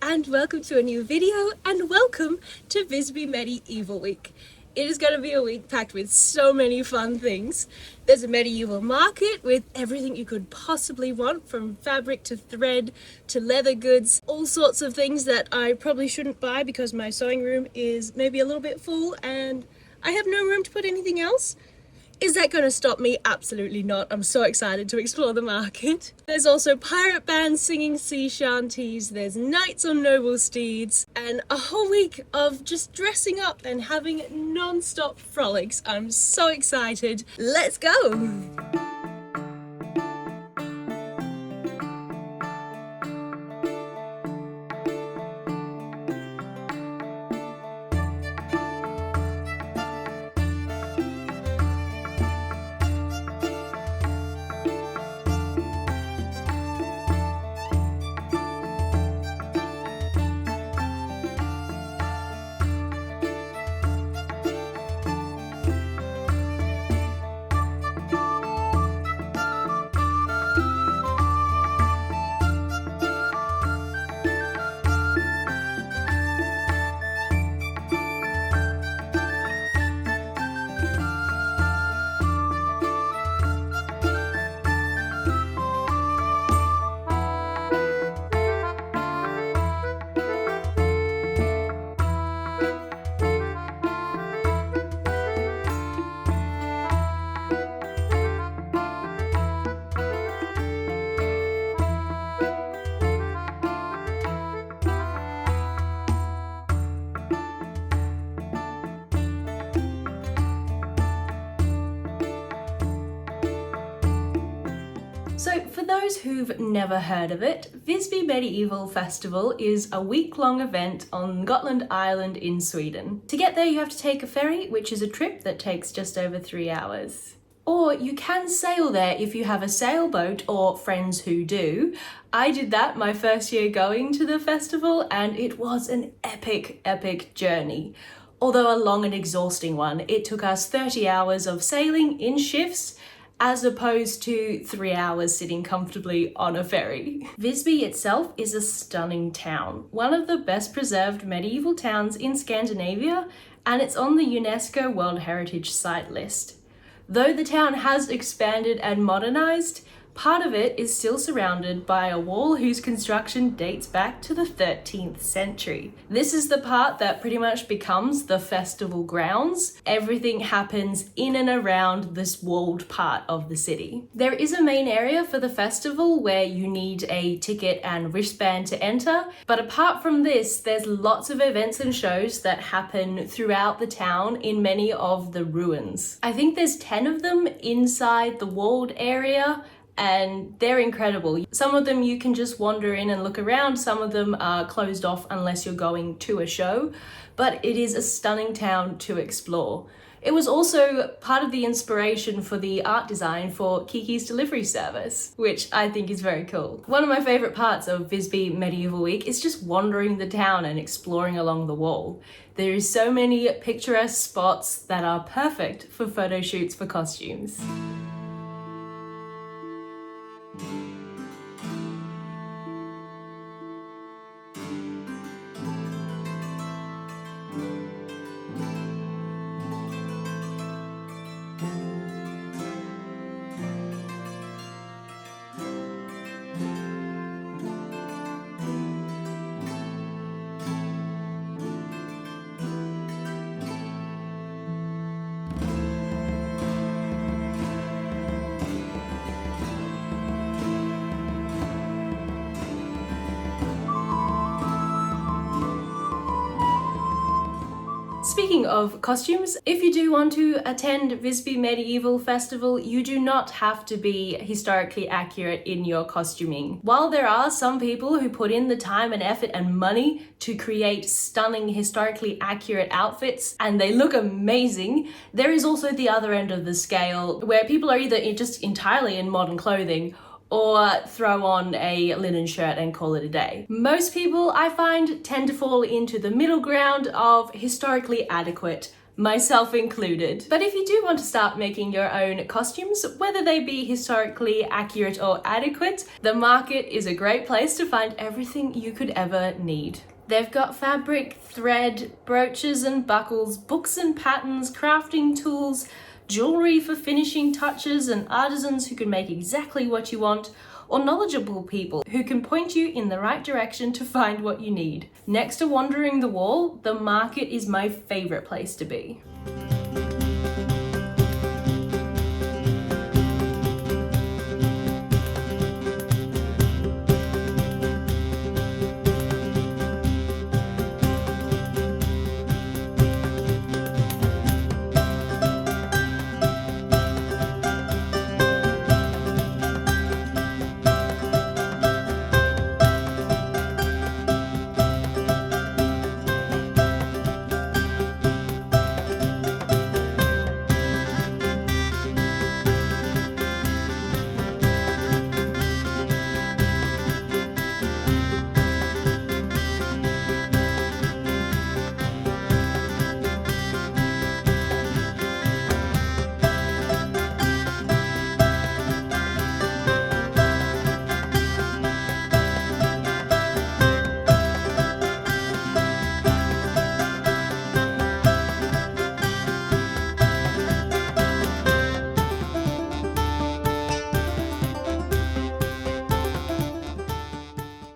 and welcome to a new video and welcome to Visby Medieval Week. It is going to be a week packed with so many fun things. There's a medieval market with everything you could possibly want, from fabric to thread to leather goods, all sorts of things that I probably shouldn't buy because my sewing room is maybe a little bit full and I have no room to put anything else. Is that going to stop me? Absolutely not. I'm so excited to explore the market. There's also pirate bands singing sea shanties, there's knights on noble steeds, and a whole week of just dressing up and having non-stop frolics. I'm so excited. Let's go! So for those who've never heard of it, Visby Medieval Festival is a week-long event on Gotland Island in Sweden. To get there you have to take a ferry, which is a trip that takes just over 3 hours. Or you can sail there if you have a sailboat or friends who do. I did that my first year going to the festival and it was an epic journey. Although a long and exhausting one, it took us 30 hours of sailing in shifts as opposed to 3 hours sitting comfortably on a ferry. Visby itself is a stunning town, one of the best preserved medieval towns in Scandinavia, and it's on the UNESCO World Heritage Site list. Though the town has expanded and modernized, part of it is still surrounded by a wall whose construction dates back to the 13th century. This is the part that pretty much becomes the festival grounds. Everything happens in and around this walled part of the city. There is a main area for the festival where you need a ticket and wristband to enter, but apart from this, there's lots of events and shows that happen throughout the town in many of the ruins. I think there's 10 of them inside the walled area, and they're incredible. Some of them you can just wander in and look around, some of them are closed off unless you're going to a show, but it is a stunning town to explore. It was also part of the inspiration for the art design for Kiki's delivery service, which I think is very cool. One of my favourite parts of Visby Medieval Week is just wandering the town and exploring along the wall. There is so many picturesque spots that are perfect for photo shoots for costumes. Speaking of costumes, if you do want to attend Visby Medieval Festival, you do not have to be historically accurate in your costuming. While there are some people who put in the time and effort and money to create stunning historically accurate outfits and they look amazing, there is also the other end of the scale where people are either just entirely in modern clothing or throw on a linen shirt and call it a day. Most people, I find, tend to fall into the middle ground of historically adequate myself included. But if you do want to start making your own costumes, whether they be historically accurate or adequate, the market is a great place to find everything you could ever need. They've got fabric, thread, brooches and buckles, books and patterns, crafting tools, jewelry for finishing touches, and artisans who can make exactly what you want, or knowledgeable people who can point you in the right direction to find what you need. Next to wandering the wall, the market is my favorite place to be.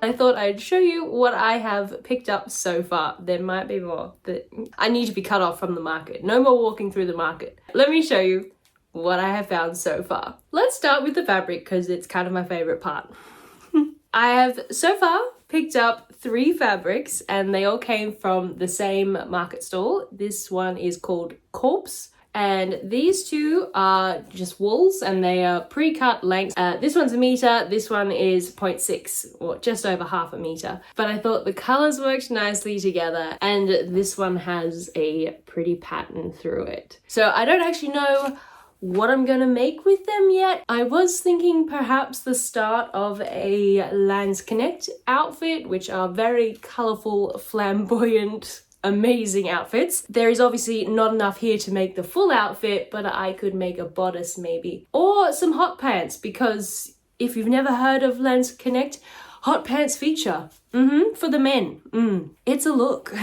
I thought I'd show you what I have picked up so far. There might be more, but I need to be cut off from the market. No more walking through the market. Let me show you what I have found so far. Let's start with the fabric because it's kind of my favorite part. I have so far picked up 3 fabrics and they all came from the same market stall. This one is called Corpse. And these 2 are just wools and they are pre-cut lengths. This one's a meter, this one is 0.6 or just over half a meter. But I thought the colors worked nicely together and this one has a pretty pattern through it. So I don't actually know what I'm gonna make with them yet. I was thinking perhaps the start of a Landsknecht outfit, which are very colorful, flamboyant, amazing outfits. There is obviously not enough here to make the full outfit, but I could make a bodice maybe. Or some hot pants, because if you've never heard of Landsknecht, hot pants feature. For the men. It's a look.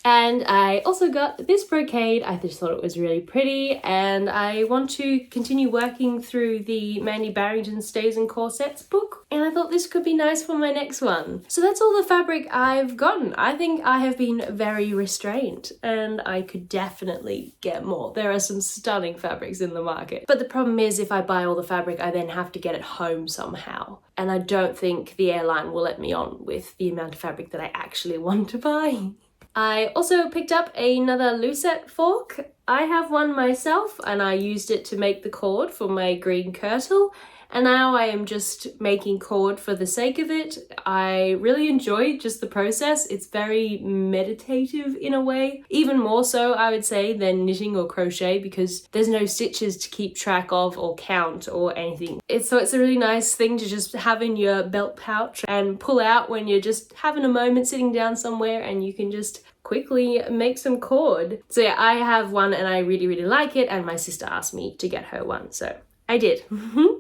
And I also got this brocade. I just thought it was really pretty and I want to continue working through the Mandy Barrington Stays and Corsets book and I thought this could be nice for my next one. So that's all the fabric I've gotten. I think I have been very restrained and I could definitely get more. There are some stunning fabrics in the market. But the problem is if I buy all the fabric I then have to get it home somehow. And I don't think the airline will let me on with the amount of fabric that I actually want to buy. I also picked up another lucette fork. I have one myself and I used it to make the cord for my green kirtle and now I am just making cord for the sake of it. I really enjoy just the process. It's very meditative in a way. Even more so I would say than knitting or crochet because there's no stitches to keep track of or count or anything. It's a really nice thing to just have in your belt pouch and pull out when you're just having a moment sitting down somewhere and you can just quickly make some cord. So yeah, I have one and I really, really like it and my sister asked me to get her one, so I did.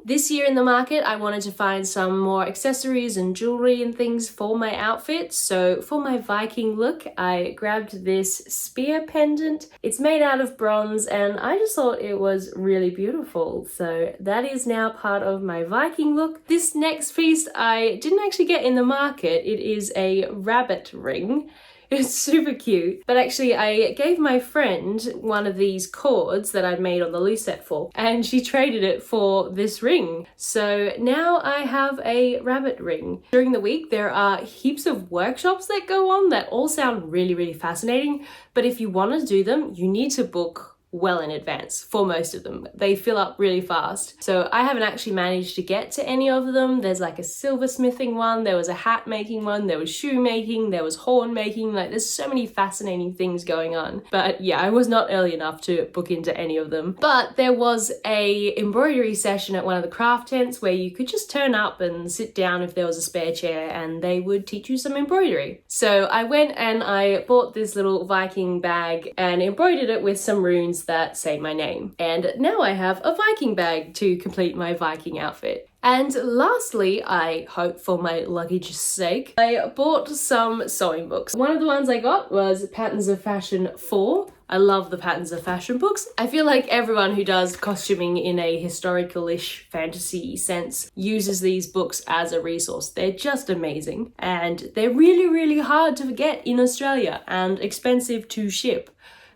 This year in the market, I wanted to find some more accessories and jewelry and things for my outfit. So for my Viking look, I grabbed this spear pendant. It's made out of bronze and I just thought it was really beautiful. So that is now part of my Viking look. This next piece I didn't actually get in the market. It is a rabbit ring. It's super cute. But actually I gave my friend one of these cords that I'd made on the lucette fork and she traded it for this ring. So now I have a rabbit ring. During the week there are heaps of workshops that go on that all sound really, really fascinating. But if you want to do them, you need to book well in advance for most of them. They fill up really fast. So I haven't actually managed to get to any of them. There's like a silversmithing one, there was a hat making one, there was shoe making, there was horn making, like there's so many fascinating things going on. But yeah, I was not early enough to book into any of them. But there was a embroidery session at one of the craft tents where you could just turn up and sit down if there was a spare chair and they would teach you some embroidery. So I went and I bought this little Viking bag and embroidered it with some runes that say my name. And now I have a Viking bag to complete my Viking outfit. And lastly, I hope for my luggage's sake, I bought some sewing books. One of the ones I got was Patterns of Fashion 4. I love the Patterns of Fashion books. I feel like everyone who does costuming in a historical-ish fantasy sense uses these books as a resource. They're just amazing. And they're really, really hard to get in Australia and expensive to ship.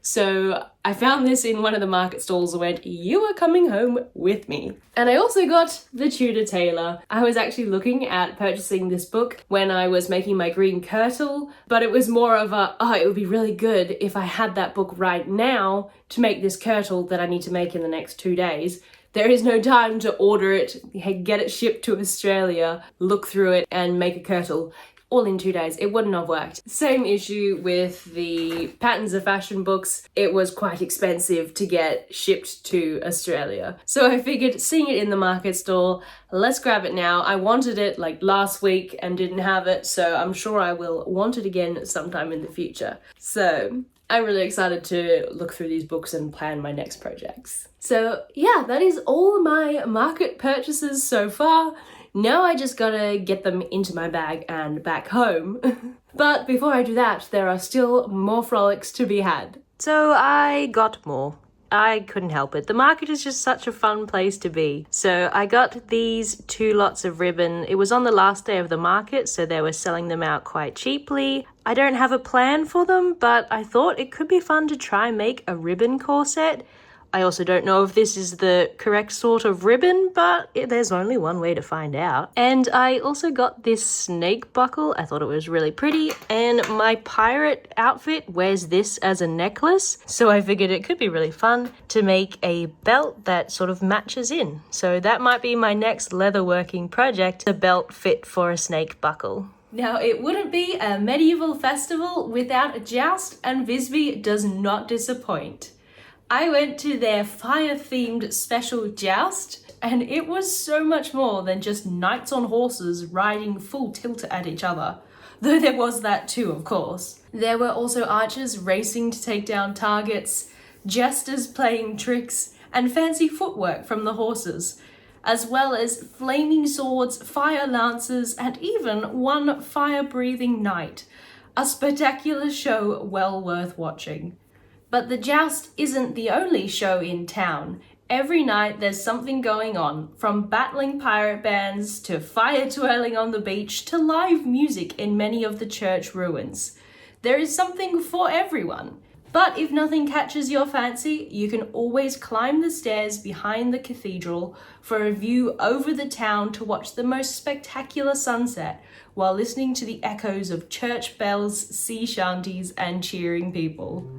So I found this in one of the market stalls and went, you are coming home with me. And I also got The Tudor Tailor. I was actually looking at purchasing this book when I was making my green kirtle, but it was more of a, oh, it would be really good if I had that book right now to make this kirtle that I need to make in the next 2 days. There is no time to order it, get it shipped to Australia, look through it and make a kirtle. All in 2 days. It wouldn't have worked. Same issue with the Patterns of Fashion books. It was quite expensive to get shipped to Australia. So I figured, seeing it in the market stall, let's grab it now. I wanted it like last week and didn't have it, so I'm sure I will want it again sometime in the future. So I'm really excited to look through these books and plan my next projects. So yeah, that is all my market purchases so far. Now I just gotta get them into my bag and back home. But before I do that, there are still more frolics to be had. So I got more. I couldn't help it. The market is just such a fun place to be. So I got these 2 lots of ribbon. It was on the last day of the market, so they were selling them out quite cheaply. I don't have a plan for them, but I thought it could be fun to try and make a ribbon corset. I also don't know if this is the correct sort of ribbon, but there's only one way to find out. And I also got this snake buckle. I thought it was really pretty. And my pirate outfit wears this as a necklace. So I figured it could be really fun to make a belt that sort of matches in. So that might be my next leatherworking project, a belt fit for a snake buckle. Now, it wouldn't be a medieval festival without a joust, and Visby does not disappoint. I went to their fire-themed special joust, and it was so much more than just knights on horses riding full tilt at each other. Though there was that too, of course. There were also archers racing to take down targets, jesters playing tricks, and fancy footwork from the horses, as well as flaming swords, fire lances, and even one fire-breathing knight. A spectacular show well worth watching. But the joust isn't the only show in town. Every night there's something going on, from battling pirate bands to fire twirling on the beach to live music in many of the church ruins. There is something for everyone. But if nothing catches your fancy, you can always climb the stairs behind the cathedral for a view over the town to watch the most spectacular sunset while listening to the echoes of church bells, sea shanties, and cheering people.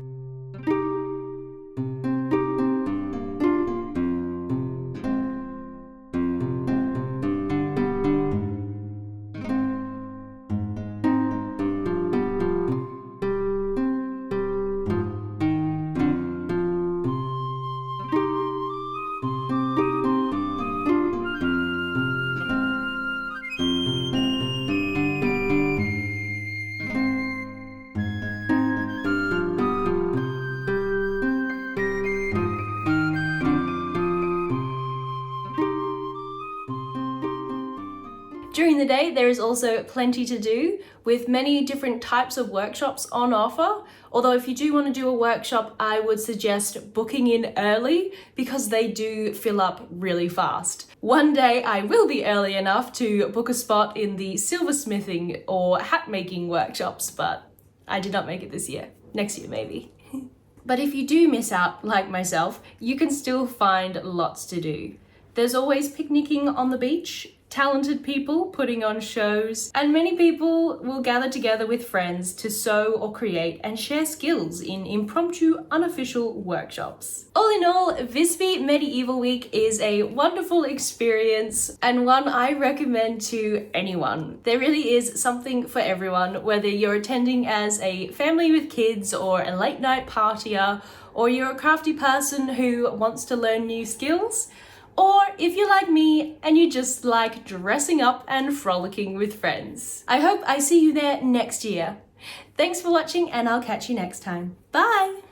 During the day, there is also plenty to do, with many different types of workshops on offer. Although if you do want to do a workshop, I would suggest booking in early because they do fill up really fast. One day I will be early enough to book a spot in the silversmithing or hat making workshops, but I did not make it this year. Next year maybe. But if you do miss out, like myself, you can still find lots to do. There's always picnicking on the beach, talented people putting on shows, and many people will gather together with friends to sew or create and share skills in impromptu, unofficial workshops. All in all, Visby Medieval Week is a wonderful experience and one I recommend to anyone. There really is something for everyone, whether you're attending as a family with kids or a late night partier, or you're a crafty person who wants to learn new skills, or if you're like me and you just like dressing up and frolicking with friends. I hope I see you there next year. Thanks for watching and I'll catch you next time. Bye!